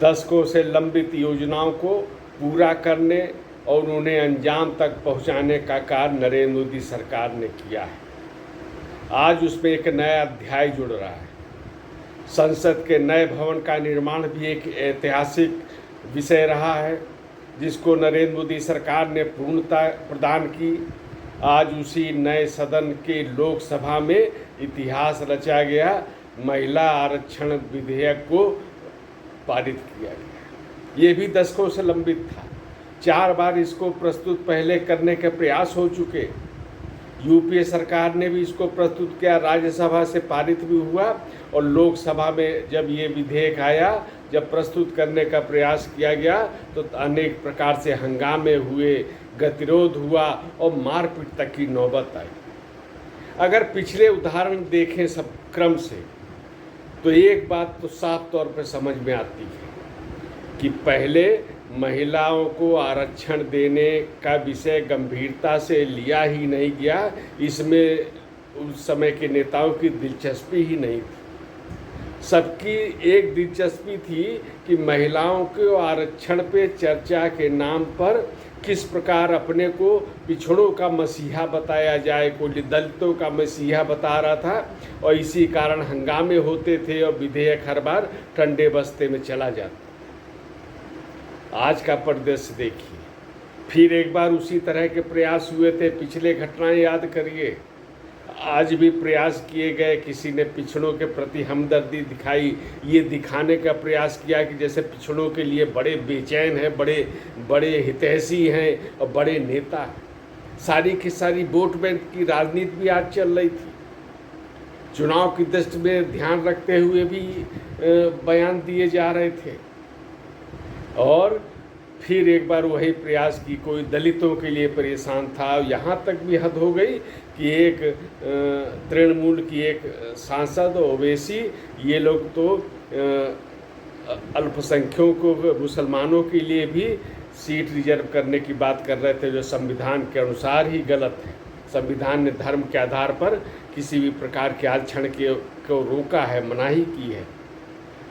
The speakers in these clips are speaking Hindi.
दशकों से लंबित योजनाओं को पूरा करने और उन्हें अंजाम तक पहुंचाने का कार्य नरेंद्र मोदी सरकार ने किया है। आज उसमें एक नया अध्याय जुड़ रहा है। संसद के नए भवन का निर्माण भी एक ऐतिहासिक विषय रहा है, जिसको नरेंद्र मोदी सरकार ने पूर्णता प्रदान की। आज उसी नए सदन के लोकसभा में इतिहास रचा गया महिला आरक्षण विधेयक को पारित किया गया। ये भी दशकों से लंबित था। 4 बार इसको प्रस्तुत पहले करने के प्रयास हो चुके। यूपीए सरकार ने भी इसको प्रस्तुत किया, राज्यसभा से पारित भी हुआ और लोकसभा में जब ये विधेयक आया, जब प्रस्तुत करने का प्रयास किया गया तो अनेक प्रकार से हंगामे हुए, गतिरोध हुआ और मारपीट तक की नौबत आई। अगर पिछले उदाहरण देखें सब क्रम से, तो एक बात तो साफ तौर पर समझ में आती है कि पहले महिलाओं को आरक्षण देने का विषय गंभीरता से लिया ही नहीं गया। इसमें उस समय के नेताओं की दिलचस्पी ही नहीं थी। सबकी एक दिलचस्पी थी कि महिलाओं को आरक्षण पे चर्चा के नाम पर किस प्रकार अपने को पिछड़ों का मसीहा बताया जाए। कोई दलितों का मसीहा बता रहा था और इसी कारण हंगामे होते थे और विधेयक हर बार ठंडे बस्ते में चला जाता। आज का परिदृश्य देखिए, फिर एक बार उसी तरह के प्रयास हुए थे। पिछले घटनाएं याद करिए। आज भी प्रयास किए गए, किसी ने पिछड़ों के प्रति हमदर्दी दिखाई, ये दिखाने का प्रयास किया कि जैसे पिछड़ों के लिए बड़े बेचैन हैं, बड़े हितैषी हैं और बड़े नेता। सारी की सारी वोट बैंक की राजनीति भी आज चल रही थी। चुनाव की दृष्टि में ध्यान रखते हुए भी बयान दिए जा रहे थे। और फिर एक बार वही प्रयास की, कोई दलितों के लिए परेशान था। यहाँ तक भी हद हो गई कि एक तृणमूल की एक सांसद ओवैसी, ये लोग तो अल्पसंख्यकों मुसलमानों के लिए भी सीट रिजर्व करने की बात कर रहे थे, जो संविधान के अनुसार ही गलत है। संविधान ने धर्म के आधार पर किसी भी प्रकार के आरक्षण को रोका है, मनाही की है।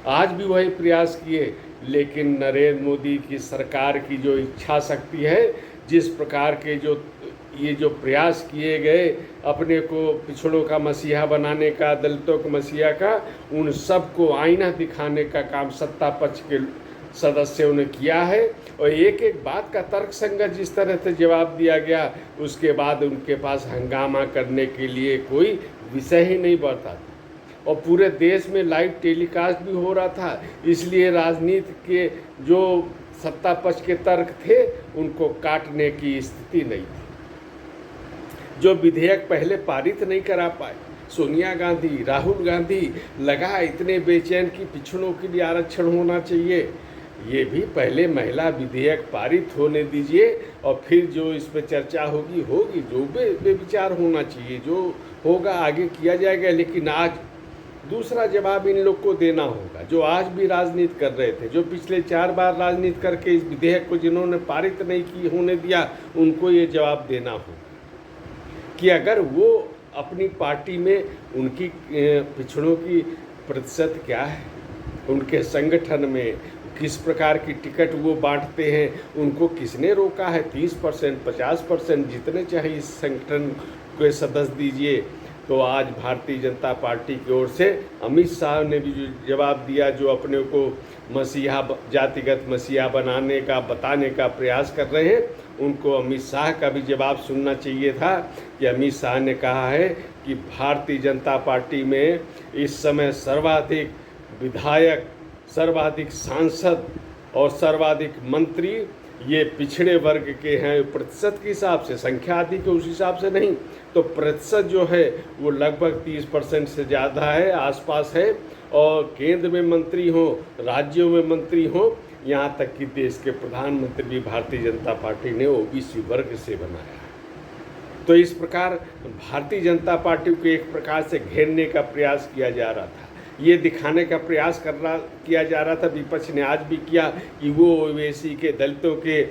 आज भी वही प्रयास किए, लेकिन नरेंद्र मोदी की सरकार की जो इच्छा शक्ति है, जिस प्रकार के जो प्रयास किए गए अपने को पिछड़ों का मसीहा बनाने का, दलितों का मसीहा का, उन सब को आईना दिखाने का काम सत्ता पक्ष के सदस्यों ने किया है। और एक एक बात का तर्कसंगत जिस तरह से जवाब दिया गया, उसके बाद उनके पास हंगामा करने के लिए कोई विषय ही नहीं बचा था। और पूरे देश में लाइव टेलीकास्ट भी हो रहा था, इसलिए राजनीति के जो सत्ता पक्ष के तर्क थे उनको काटने की स्थिति नहीं थी। जो विधेयक पहले पारित नहीं करा पाए, सोनिया गांधी, राहुल गांधी लगा इतने बेचैन कि पिछड़ों के लिए आरक्षण होना चाहिए। ये भी पहले महिला विधेयक पारित होने दीजिए और फिर जो इस पर चर्चा होगी, जो बेविचार होना चाहिए, जो होगा आगे किया जाएगा। लेकिन आज दूसरा जवाब इन लोग को देना होगा, जो आज भी राजनीति कर रहे थे, जो पिछले 4 बार राजनीति करके इस विधेयक को जिन्होंने पारित नहीं की होने दिया, उनको ये जवाब देना होगा कि अगर वो अपनी पार्टी में उनकी पिछड़ों की प्रतिशत क्या है, उनके संगठन में किस प्रकार की टिकट वो बांटते हैं, उनको किसने रोका है। 30%, 50% जितने चाहिए इस संगठन के सदस्य दीजिए। तो आज भारतीय जनता पार्टी की ओर से अमित शाह ने भी जो जवाब दिया, जो अपने को मसीहा, जातिगत मसीहा बताने का प्रयास कर रहे हैं, उनको अमित शाह का भी जवाब सुनना चाहिए था कि अमित शाह ने कहा है कि भारतीय जनता पार्टी में इस समय सर्वाधिक विधायक, सर्वाधिक सांसद और सर्वाधिक मंत्री ये पिछड़े वर्ग के हैं। प्रतिशत के हिसाब से, संख्या आदि के उस हिसाब से नहीं, तो प्रतिशत जो है वो लगभग 30% से ज़्यादा है, आसपास है। और केंद्र में मंत्री हो, राज्यों में मंत्री हो, यहाँ तक कि देश के प्रधानमंत्री भी भारतीय जनता पार्टी ने ओबीसी वर्ग से बनाया है। तो इस प्रकार भारतीय जनता पार्टी को एक प्रकार से घेरने का प्रयास किया जा रहा था। ये दिखाने का प्रयास किया जा रहा था, विपक्ष ने आज भी किया कि वो ओवैसी के, दलितों के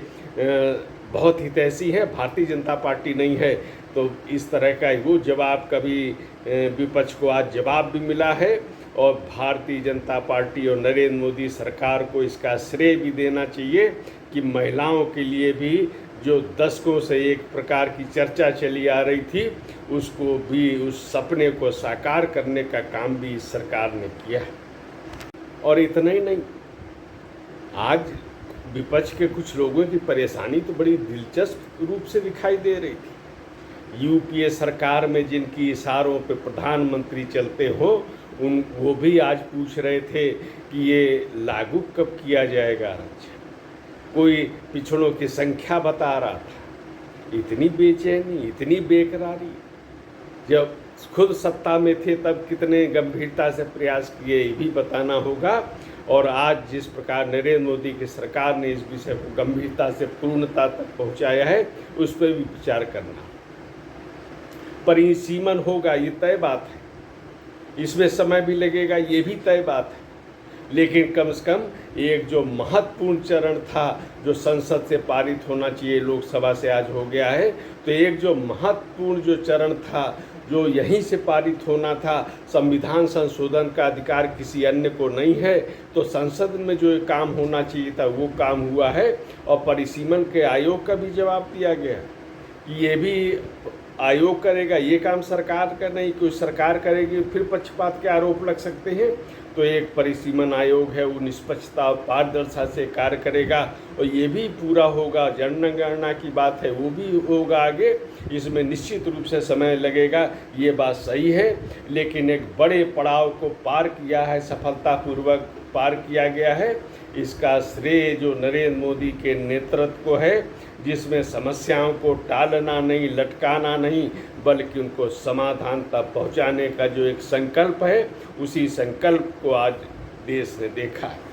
बहुत हितैषी है, भारतीय जनता पार्टी नहीं है। तो इस तरह का वो जवाब कभी विपक्ष को आज जवाब भी मिला है, और भारतीय जनता पार्टी और नरेंद्र मोदी सरकार को इसका श्रेय भी देना चाहिए कि महिलाओं के लिए भी जो दशकों से एक प्रकार की चर्चा चली आ रही थी, उसको भी, उस सपने को साकार करने का काम भी इस सरकार ने किया है। और इतना ही नहीं, आज विपक्ष के कुछ लोगों की परेशानी तो बड़ी दिलचस्प रूप से दिखाई दे रही थी। यूपीए सरकार में जिनकी इशारों पे प्रधानमंत्री चलते हो, वो भी आज पूछ रहे थे कि ये लागू कब किया जाएगा आरक्षण। कोई पिछड़ों की संख्या बता रहा था। इतनी बेचैनी, इतनी बेकरारी, जब खुद सत्ता में थे तब कितने गंभीरता से प्रयास किए, ये भी बताना होगा। और आज जिस प्रकार नरेंद्र मोदी की सरकार ने इस विषय को गंभीरता से पूर्णता तक पहुंचाया है, उस पर भी विचार करना। परिसीमन होगा, ये तय बात है, इसमें समय भी लगेगा, ये भी तय बात है। लेकिन कम से कम एक जो महत्वपूर्ण चरण था, जो संसद से पारित होना चाहिए, लोकसभा से आज हो गया है, तो एक जो महत्वपूर्ण जो चरण था, जो यहीं से पारित होना था, संविधान संशोधन का अधिकार किसी अन्य को नहीं है, तो संसद में जो काम होना चाहिए था वो काम हुआ है। और परिसीमन के आयोग का भी जवाब दिया गया कि ये भी आयोग करेगा, ये काम सरकार का नहीं, कोई सरकार करेगी फिर पक्षपात के आरोप लग सकते हैं। तो एक परिसीमन आयोग है, वो निष्पक्षता और पारदर्शिता से कार्य करेगा, और ये भी पूरा होगा। जनगणना की बात है, वो भी होगा आगे, इसमें निश्चित रूप से समय लगेगा, ये बात सही है। लेकिन एक बड़े पड़ाव को पार किया है, सफलतापूर्वक पार किया गया है। इसका श्रेय जो नरेंद्र मोदी के नेतृत्व को है, जिसमें समस्याओं को टालना नहीं, लटकाना नहीं, बल्कि उनको समाधान तक पहुंचाने का जो एक संकल्प है, उसी संकल्प को आज देश ने देखा है।